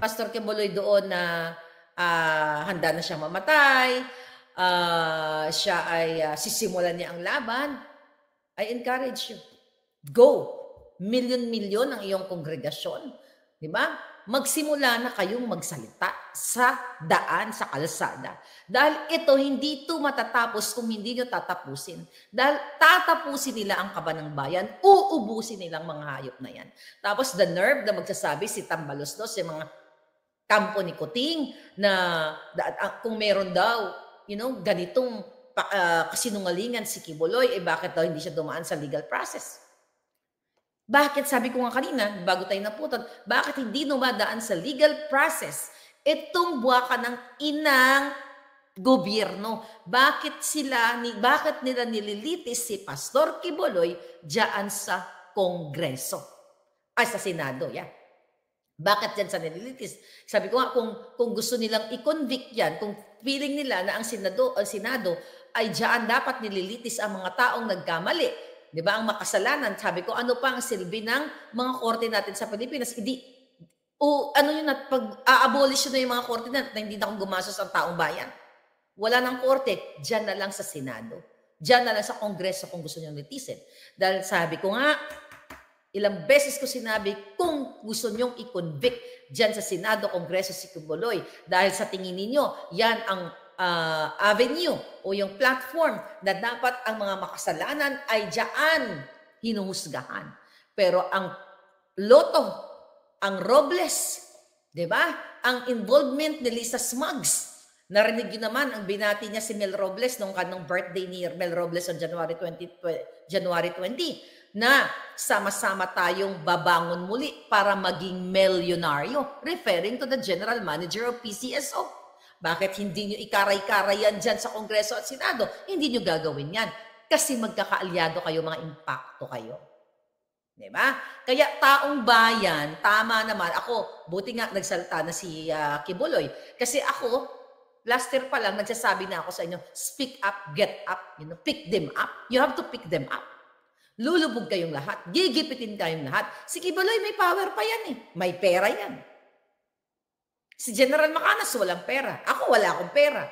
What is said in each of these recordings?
Pastor Kibuloy doon na handa na siyang mamatay, siya ay sisimulan niya ang laban, I encourage you. Go! Milyon-milyon ang iyong kongregasyon. Di ba? Magsimula na kayong magsalita sa daan, sa kalsada. Dahil ito, hindi ito matatapos kung hindi nyo tatapusin. Dahil tatapusin nila ang kaba ng bayan, uubusin nilang mga hayop na yan. Tapos the nerve na magsasabi si Tambaloslos, yung mga kampo ni Kuting, na kung meron daw, ganitong kasinungalingan si Kibuloy, bakit daw hindi siya dumaan sa legal process? Bakit, sabi ko nga kanina, bago tayo naputan, bakit hindi dumadaan sa legal process itong buwaka ng inang gobyerno? Bakit nila nililitis si Pastor Kibuloy diyan sa Kongreso? Sa Senado, yeah. Bakit yan sa nililitis? Sabi ko nga, kung gusto nilang i-convict yan, kung feeling nila na ang Senado ay diyan dapat nililitis ang mga taong nagkamali, di ba, ang makasalanan, sabi ko, ano pa ang silbi ng mga korte natin sa Pilipinas? Pag-abolish na yung mga korte natin na hindi na akong gumasos ang taong bayan. Wala ng korte, diyan na lang sa Senado. Diyan na lang sa Kongreso kung gusto nyo litisin. Dahil sabi ko nga, ilang beses ko sinabi, kung gusto nyong i-convict dyan sa Senado, Kongreso si Kibuloy, dahil sa tingin ninyo, yan ang avenue o yung platform na dapat ang mga makasalanan ay dyan hinuhusgahan. Pero ang Lotto, ang Robles, di ba? Ang involvement ni Lisa Smugs, narinig yun naman ang binati niya si Mel Robles nung kanong birthday ni Mel Robles on January 20, na sama-sama tayong babangon muli para maging milyonaryo, referring to the general manager of PCSO. Bakit hindi nyo ikaray-karay yan dyan sa Kongreso at Senado? Hindi nyo gagawin yan. Kasi magkakaalyado kayo, mga impacto kayo. Diba? Kaya taong bayan, tama naman. Ako, buti nga nagsalta na si Kibuloy. Kasi ako, last year pa lang, nagsasabi na ako sa inyo, speak up, get up, pick them up. You have to pick them up. Lulubog kayong lahat. Gigipitin kayong lahat. Si Kibuloy may power pa yan eh. May pera yan. Si General Macanas walang pera. Ako wala akong pera.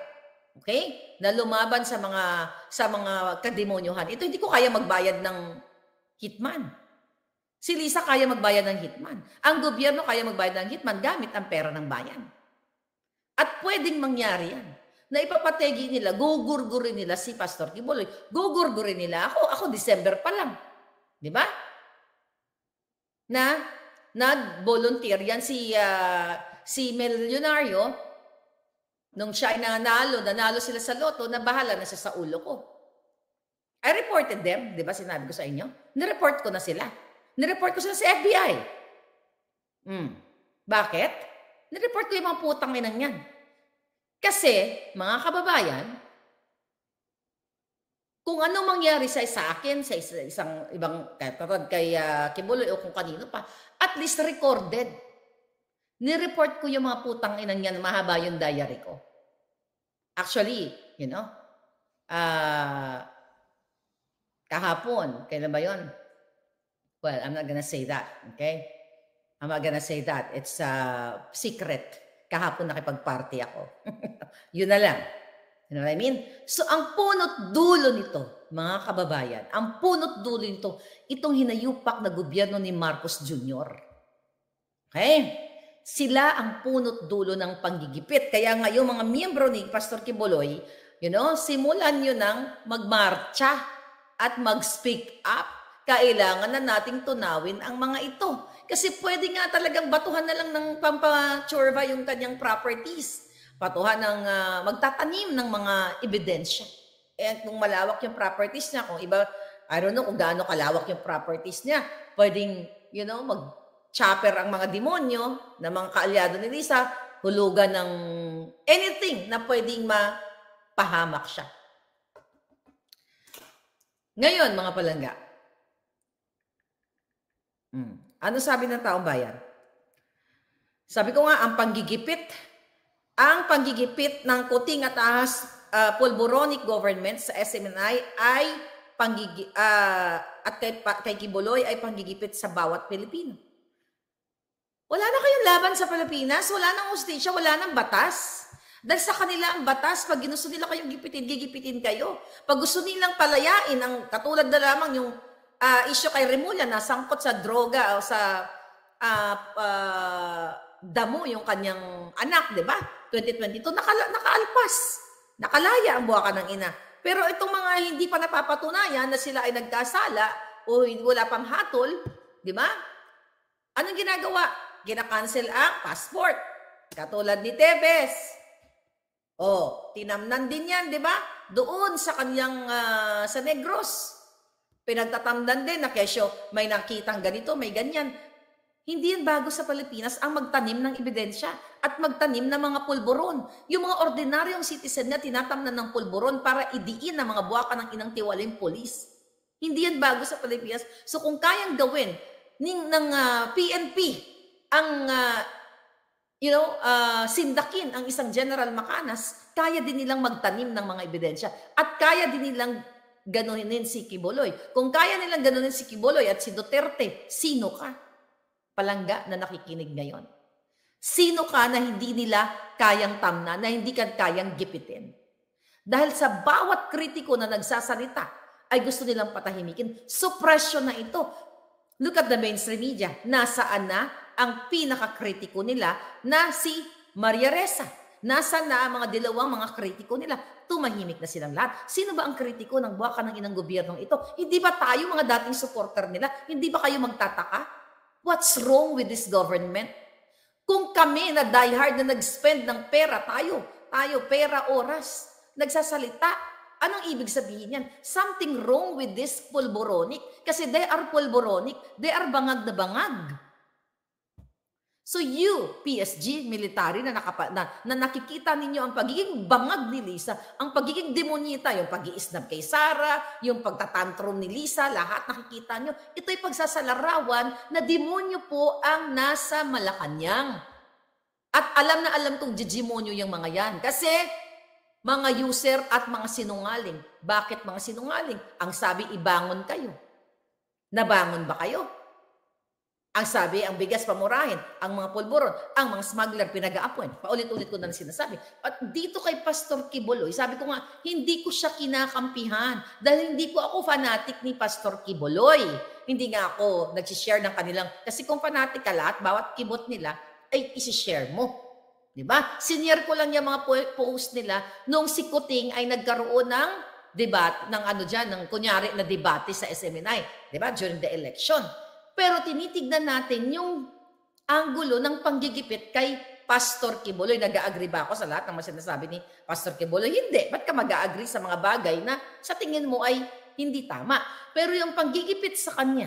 Okay? Na lumaban sa mga kademonyohan. Ito hindi ko kaya magbayad ng hitman. Si Lisa kaya magbayad ng hitman. Ang gobyerno kaya magbayad ng hitman gamit ang pera ng bayan. At pwedeng mangyari yan. Na ipapategi nila, gugurgurin nila si Pastor Kibuloy. Gugurgurin nila ako December pa lang. Di ba? Na volunteer yan si Milyonaryo, nung siya ay nanalo sila sa Lotto, na bahala na siya sa ulo ko. I reported them, di ba sinabi ko sa inyo? Nireport ko na sila. Nireport ko sila sa FBI. Bakit? Nireport ko yung mga putang inang yan. Kasi, mga kababayan, kung ano mangyari sa akin, sa isang ibang, kay Kibuloy o kung kanino pa, at least recorded. Nireport ko yung mga putang inang yan, mahaba yung diary ko. Actually, kahapon, kailan ba yun? Well, I'm not gonna say that, okay? I'm not gonna say that. It's secret. Kahapon nakipag-party ako. Yun na lang. You know what I mean? So, ang punot dulo nito, mga kababayan, ang punot dulo nito, itong hinayupak na gobyerno ni Marcos Jr. Okay? Sila ang punot dulo ng panggigipit. Kaya nga yung mga miyembro ni Pastor Kibuloy, simulan nyo ng magmarcha at mag-speak up. Kailangan na nating tunawin ang mga ito. Kasi pwede nga talagang batuhan na lang ng pampachorba yung kanyang properties. Batuhan ng magtatanim ng mga ebidensya. And kung malawak yung properties niya, kung iba, I don't know kung gaano kalawak yung properties niya, pwedeng, mag-chopper ang mga demonyo na mga kaalyado ni Lisa, hulugan ng anything na pwedeng mapahamak siya. Ngayon, mga palangga, ano sabi ng taong bayan? Sabi ko nga, ang panggigipit ng Kuting at Ahas pulboronic government sa SMNI ay at kay Kibuloy ay panggigipit sa bawat Pilipino. Wala na kayong laban sa Pilipinas, wala nang hustisya, wala nang batas. Dahil sa kanila ang batas, pag ginusto nila kayong gipitin, gigipitin kayo. Pag gusto nilang palayain, ang katulad na lamang yung issue kay Remulla na sangkot sa droga o sa damo yung kanyang anak, di ba? 2022, nakaalpas. Nakalaya ang buwakan ng ina. Pero itong mga hindi pa napapatunayan na sila ay nagkasala o wala pang hatol, di ba? Anong ginagawa? Gina-cancel ang passport. Katulad ni Tevez. Tinamnan din yan, di ba? Doon sa kanyang, sa Negros. Pinagtatamdan din na kesyo may nakitang ganito, may ganyan. Hindi yan bago sa Pilipinas ang magtanim ng ebidensya at magtanim ng mga pulburon. Yung mga ordinaryong citizen na tinatamnan ng pulburon para idiin ang mga buwaka ng inang tiwaling polis. Hindi yan bago sa Pilipinas. So kung kayang gawin ng PNP ang sindakin ang isang General Macanas, kaya din nilang magtanim ng mga ebidensya at kaya din nilang ganunin si Quiboloy. Kung kaya nilang ganunin si Quiboloy at si Duterte, sino ka? Palangga na nakikinig ngayon. Sino ka na hindi nila kayang tamna, na hindi ka kayang gipitin? Dahil sa bawat kritiko na nagsasalita ay gusto nilang patahimikin. Suppression na ito. Look at the mainstream media. Nasaan na ang pinakakritiko nila na si Maria Ressa? Nasaan na ang mga dilawang mga kritiko nila? Tumahimik na silang lahat. Sino ba ang kritiko ng buwaka ng inang gobyernong ito? Hindi ba tayo mga dating supporter nila? Hindi ba kayo magtataka? What's wrong with this government? Kung kami na diehard na nag-spend ng pera, tayo, pera, oras, nagsasalita, anong ibig sabihin yan? Something wrong with this pulboronic. Kasi they are pulboronic. They are bangag na bangag. So you, PSG, military, na nakikita ninyo ang pagiging bangag ni Lisa, ang pagiging demonyita, yung pag-iisnab kay Sara, yung pagtatantrum ni Lisa, lahat nakikita nyo. Ito'y pagsasalarawan na demonyo po ang nasa Malacanang. At alam na alam kong jijimonyo yung mga yan. Kasi mga user at mga sinungaling. Bakit mga sinungaling? Ang sabi, ibangon kayo. Nabangon ba kayo? Ang sabi, ang bigas pamurahin, ang mga pulburon, ang mga smuggler pinag-aapuin. Paulit-ulit ko na sinasabi. At dito kay Pastor Quiboloy, sabi ko nga, hindi ko siya kinakampihan dahil hindi po ako fanatic ni Pastor Quiboloy. Hindi nga ako nag-share ng kanilang, kasi kung fanatic ka lahat, bawat kibot nila, ay isi-share mo. Diba? Senior ko lang yung mga post nila nung si Kuting ay nagkaroon ng debate, ng kunyari na debate sa SMNI, diba? During the election. Pero tinitignan natin yung anggulo ng panggigipit kay Pastor Quiboloy. Nag-agree ba ako sa lahat ng sinasabi ni Pastor Quiboloy? Hindi. Ba't ka mag-agree sa mga bagay na sa tingin mo ay hindi tama? Pero yung panggigipit sa kanya,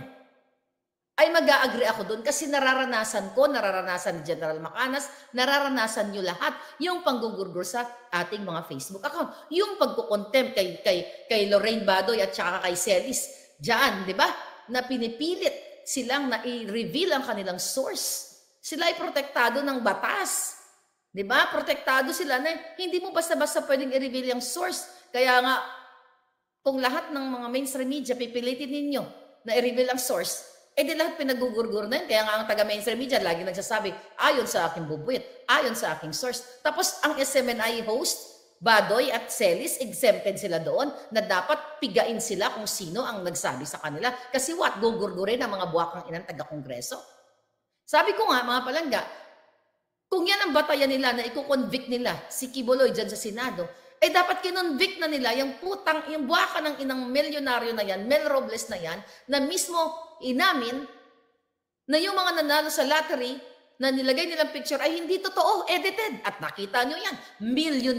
ay mag-agree ako doon kasi nararanasan ko, nararanasan ni General Macanas, nararanasan nyo lahat yung panggugurgur sa ating mga Facebook account. Yung pagkukontempt kay Lorraine Badoy at saka kay Celis dyan, di ba? Na pinipilit silang na i-reveal ang kanilang source. Sila ay protektado ng batas. Di ba? Protektado sila na hindi mo basta-basta pwedeng i-reveal yung source. Kaya nga, kung lahat ng mga mainstream media pipilitin ninyo na i-reveal ang source, di lahat pinagugurgur na yun. Kaya nga ang taga-mainstream media lagi nagsasabi, ayon sa aking bubuit, ayon sa aking source. Tapos ang SMNI host, Badoy at Celis, exempted sila doon na dapat pigain sila kung sino ang nagsabi sa kanila. Kasi gugurgurin ang mga buwakang inang taga-kongreso. Sabi ko nga, mga palangga, kung yan ang batayan nila na i-convict nila si Quiboloy dyan sa Senado, dapat kinonvict na nila yung buwaka ng inang milyonaryo na yan, Mel Robles na yan, na mismo inamin na yung mga nanalo sa lottery na nilagay nilang picture ay hindi totoo, edited. At nakita nyo yan,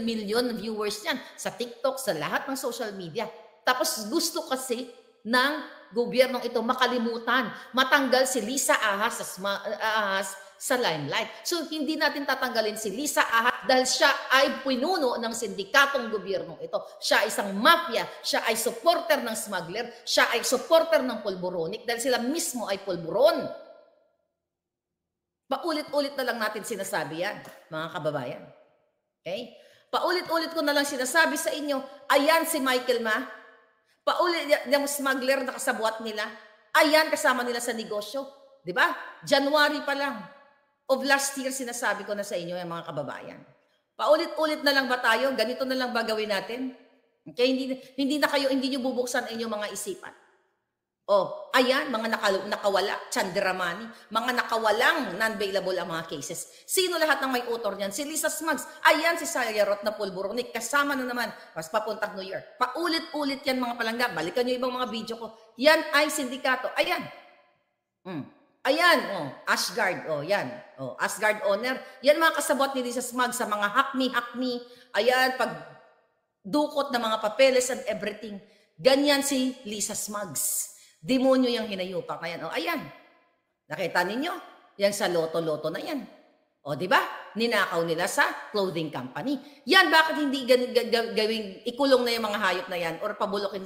million viewers yan sa TikTok, sa lahat ng social media. Tapos gusto kasi ng gobyernong ito makalimutan, matanggal si Lisa Ahas sa limelight. So hindi natin tatanggalin si Lisa Ahas dahil siya ay pinuno ng sindikatong gobyernong ito. Siya ay isang mafia, siya ay supporter ng smuggler, siya ay supporter ng pulboronic dahil sila mismo ay pulburon. Paulit-ulit na lang natin sinasabi yan, mga kababayan. Okay? Paulit-ulit ko na lang sinasabi sa inyo, ayan si Michael Ma. Paulit yung smuggler na kasabuat nila. Ayan kasama nila sa negosyo. Di ba? January pa lang. of last year, sinasabi ko na sa inyo, mga kababayan. Paulit-ulit na lang ba tayo? Ganito na lang ba gawin natin? Okay, hindi nyo bubuksan ang inyong mga isipan. Oh, ayan, mga nakawala, Chandiramani, mga nakawalang non-bailable ang mga cases. Sino lahat ng may author niyan? Si Lisa Smugs. Ayan, si Sayarot na Pulburonik. Kasama na naman, mas papuntang New York. Paulit-ulit yan, mga palangga. Balikan nyo ibang mga video ko. Yan ay sindikato. Ayan. Ayan, Ashgard, yan. Ashgard owner. Yan mga kasabot ni Lisa Smugs sa mga hakmi. Ayan, pag dukot ng mga papeles and everything. Ganyan si Lisa Smugs. Demonyo yung hinayupak na yan. Ayan. Nakita ninyo? Yan sa loto-loto na yan. Di ba? Ninakaw nila sa clothing company. Yan, bakit hindi gawing ikulong na yung mga hayop na yan or pabulokin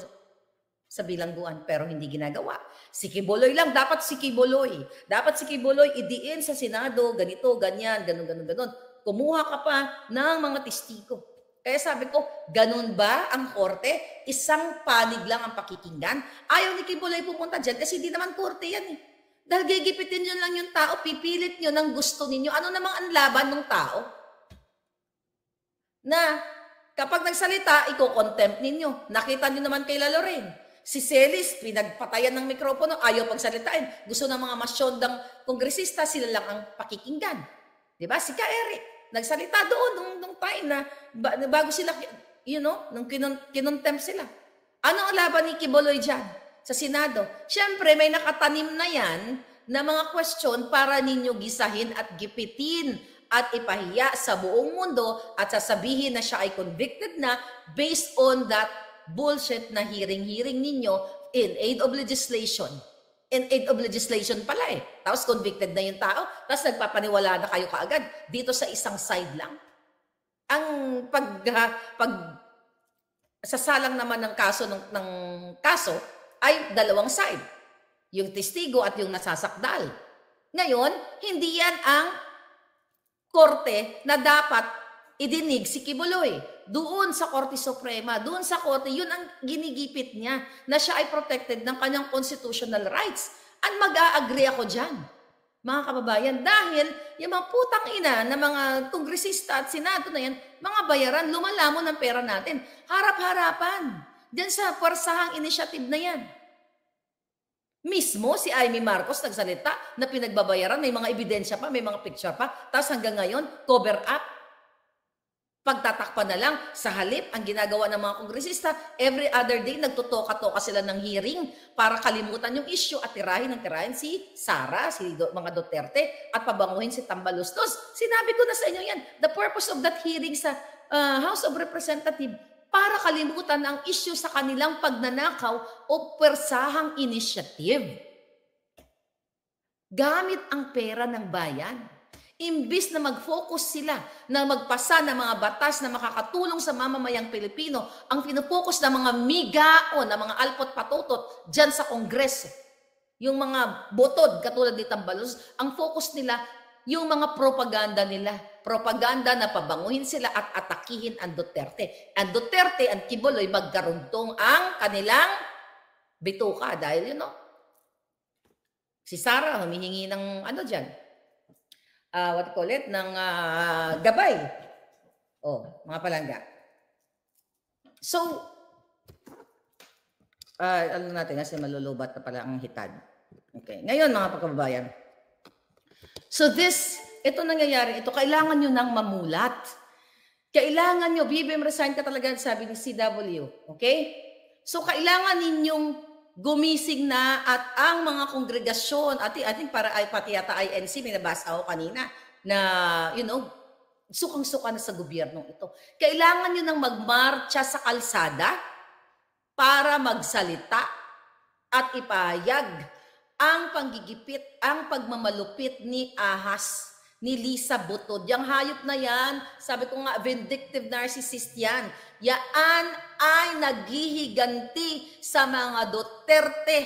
sa bilangguan, pero hindi ginagawa. Si Kibuloy lang, dapat si Kibuloy. Dapat si Kibuloy idiin sa Senado, ganito, ganyan, ganon. Kumuha ka pa ng mga testigo. Kaya sabi ko, ganun ba ang korte? Isang panig lang ang pakikinggan? Ayaw ni Kibuloy pupunta dyan kasi hindi naman korte yan eh. Dahil gigipitin nyo lang yung tao, pipilit nyo ng gusto ninyo. Ano namang ang laban ng tao? Na kapag nagsalita, iko-contempt ninyo. Nakita nyo naman kay Lorraine. Si Celis, pinagpatayan ng mikropono, ayaw pagsalitain. Gusto ng mga masyondang kongresista, sila lang ang pakikinggan. Diba? Si Ka Eric, nagsalita doon nung time na bago sila, nung kinontempt sila. Ano ang laban ni Kibuloy dyan sa Senado? Siyempre, may nakatanim na yan na mga question para ninyo gisahin at gipitin at ipahiya sa buong mundo at sasabihin na siya ay convicted na based on that bullshit na hearing ninyo in aid of legislation. In aid of legislation pala eh. Tapos convicted na yung tao. Tapos nagpapaniwala na kayo kaagad. Dito sa isang side lang. Ang sasalang naman ng kaso ng kaso ay dalawang side. Yung testigo at yung nasasakdal. Ngayon, hindi yan ang korte na dapat idinig si Kibuloy. Doon sa Korte Suprema, doon sa korte, yun ang ginigipit niya na siya ay protected ng kanyang constitutional rights. At mag-a-agree ako dyan, mga kababayan, dahil yung mga putang ina na mga kongresista at senado na yan, mga bayaran, lumalamon ng pera natin. Harap-harapan. Diyan sa puwersahang initiative na yan. Mismo si Amy Marcos nagsalita na pinagbabayaran, may mga ebidensya pa, may mga picture pa, tapos hanggang ngayon, cover up. Pagtatakpan na lang, sa halip, ang ginagawa ng mga kongresista, every other day, nagtutoka-toka sila ng hearing para kalimutan yung issue at tirahin si Sara, mga Duterte, at pabanguhin si Tambalustos. Sinabi ko na sa inyo yan, the purpose of that hearing sa House of Representatives, para kalimutan ang issue sa kanilang pagnanakaw o pwersahang initiative. Gamit ang pera ng bayan. Imbis na mag-focus sila na magpasa ng mga batas na makakatulong sa mamamayang Pilipino, ang pinupokus ng mga migaon, ng mga alpot-patutot dyan sa Kongreso. Yung mga botod, katulad ni Tambalos, ang focus nila, yung mga propaganda nila. Propaganda na pabanguhin sila at atakihin ang Duterte. Ang Duterte, ang Kibuloy, magkaruntong ang kanilang bituka. Dahil si Sara humihingi ng ng gabay. Mga palangga. So, natin kasi malulubat na pala ang hitad. Okay. Ngayon, mga pagkababayan. So ito nangyayari, ito, kailangan nyo nang mamulat. Kailangan nyo, BBM resign ka talaga, sabi ni CW. Okay? So, kailangan ninyong gumising na at ang mga kongregasyon, I think pati yata INC, may nabasa ako kanina, na, sukang-suka na sa gobyernong ito. Kailangan nyo nang magmarcha sa kalsada para magsalita at ipahayag ang panggigipit, ang pagmamalupit ni Ahas, ni Lisa Butod. Yang hayop na yan, sabi ko nga, vindictive narcissist yan. Yaan ay naghihiganti sa mga Duterte.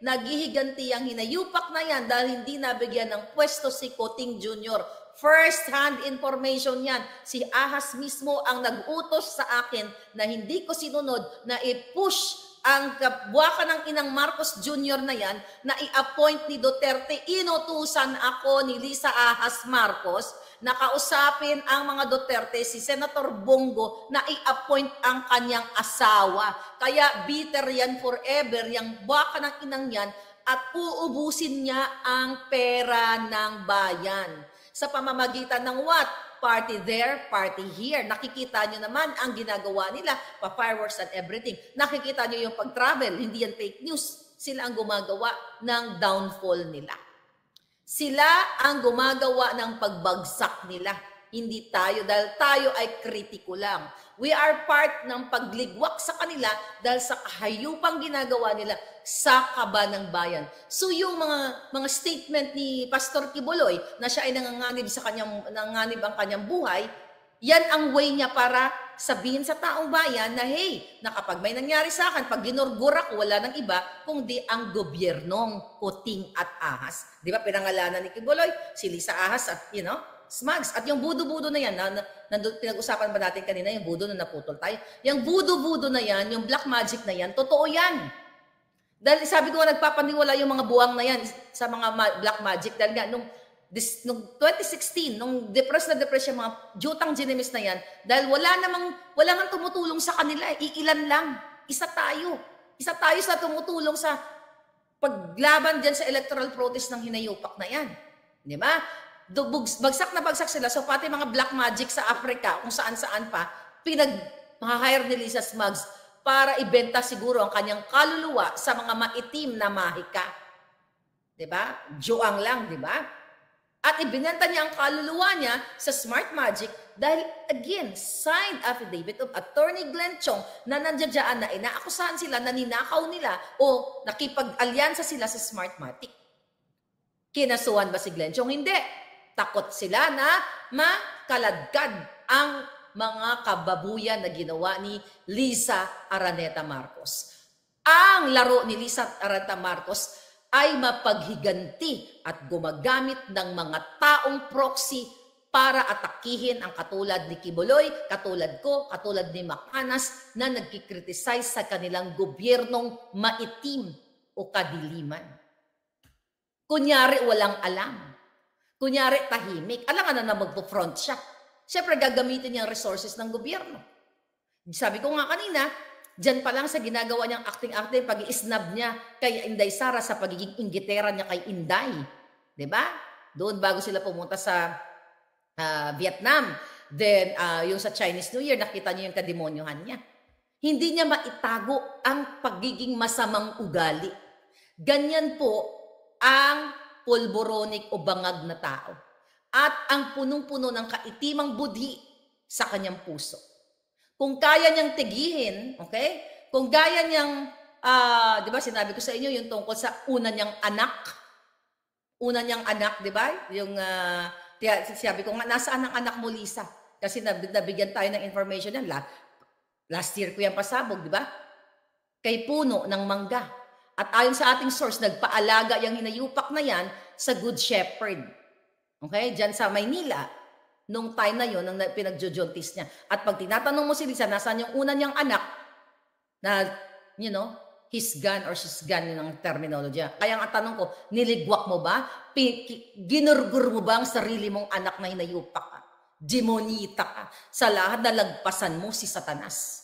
Naghihiganti ang hinayupak na yan dahil hindi nabigyan ng pwesto si Coting Jr. First-hand information yan. Si Ahas mismo ang nag-utos sa akin na hindi ko sinunod na i-push ang buwaka ng inang Marcos Jr. na yan na i-appoint ni Duterte. Inutusan ako ni Lisa Ahas Marcos na kausapin ang mga Duterte, si Senator Bongo, na i-appoint ang kanyang asawa. Kaya bitter yan forever, yung buwaka ng inang yan, at uubusin niya ang pera ng bayan. Sa pamamagitan ng what? Party there, party here. Nakikita nyo naman ang ginagawa nila, pa-fireworks and everything. Nakikita nyo yung pag-travel, hindi yan fake news. Sila ang gumagawa ng downfall nila. Sila ang gumagawa ng pagbagsak nila. Hindi tayo, dahil tayo ay kritiko lang. We are part ng pagligwak sa kanila dahil sa kahayupang ginagawa nila sa kaba ng bayan. So yung mga statement ni Pastor Kibuloy na siya ay nanganganib ang kanyang buhay, yan ang way niya para sabihin sa taong bayan na hey, na kapag may nangyari sa akin, pag ginurgur ako, wala nang iba kundi ang gobyernong Kuting at Ahas. Di ba pinangalanan ni Kibuloy, si Lisa Ahas at Smugs. At yung budo-budo na yan, pinag-usapan ba natin kanina, yung budo na naputol tayo, yung budo-budo na yan, yung black magic na yan, totoo yan. Dahil sabi ko, nagpapaniwala yung mga buwang na yan sa mga black magic. Dahil nga, nung 2016, nung depressed yung mga jutang ginemis na yan, dahil wala nang tumutulong sa kanila, iilan lang. Isa tayo sa tumutulong sa paglaban dyan sa electoral protest ng hinayupak na yan. Di ba? Bagsak na bagsak sila. So pati mga black magic sa Africa, kung saan-saan pa, pinag-hire ni Lisa Smugs para ibenta siguro ang kanyang kaluluwa sa mga maitim na mahika. Diba? Juang lang, diba? At ibinenta niya ang kaluluwa niya sa Smart Magic dahil, again, signed affidavit of Attorney Glenn Chong na nandiyan na inaakusahan sila na ninakaw nila o nakipag-alyansa sila sa Smart Matic. Kinasuhan ba si Glenn Chong? Hindi. Takot sila na makaladkad ang mga kababuyan na ginawa ni Lisa Araneta Marcos. Ang laro ni Lisa Araneta Marcos ay mapaghiganti at gumagamit ng mga taong proxy para atakihin ang katulad ni Kibuloy, katulad ko, katulad ni Macanas na nagkikriticize sa kanilang gobyernong maitim o kadiliman. Kunyari walang alam. Kunyari, tahimik. Alam na magpo-front siya. Siyempre, gagamitin niya ang resources ng gobyerno. Sabi ko nga kanina, dyan pa lang sa ginagawa niyang acting-acting, pag-i-snub niya kay Inday Sara sa pagiging inggitera niya kay Inday. Diba? Doon bago sila pumunta sa Vietnam. Then, yung sa Chinese New Year, nakita niyo yung kademonyohan niya. Hindi niya maitago ang pagiging masamang ugali. Ganyan po ang pulboronic o bangag na tao. At ang punong-puno ng kaitimang budhi sa kanyang puso. Kung kaya niyang tigihin, okay? Kung kaya niyang, di ba sinabi ko sa inyo yung tungkol sa una niyang anak. Una niyang anak, di ba? Yung, sabi ko nga, nasaan ang anak mo, Lisa? Kasi nabigyan tayo ng information yan. Last year ko yan pasabog, di ba? Kay puno ng mangga. At ayon sa ating source, nagpaalaga yung hinayupak na yan sa Good Shepherd. Okay? Diyan sa Maynila, nung time na yun, nung pinagjojontis niya. At pag tinatanong mo si Lisa, nasaan yung una niyang anak na, his gun or she's gun, yun ang terminology. Kaya ang tanong ko, niligwak mo ba? Ginurgur mo ba ang sarili mong anak na hinayupak ka? Demonita ka. Sa lahat na lagpasan mo si Satanas.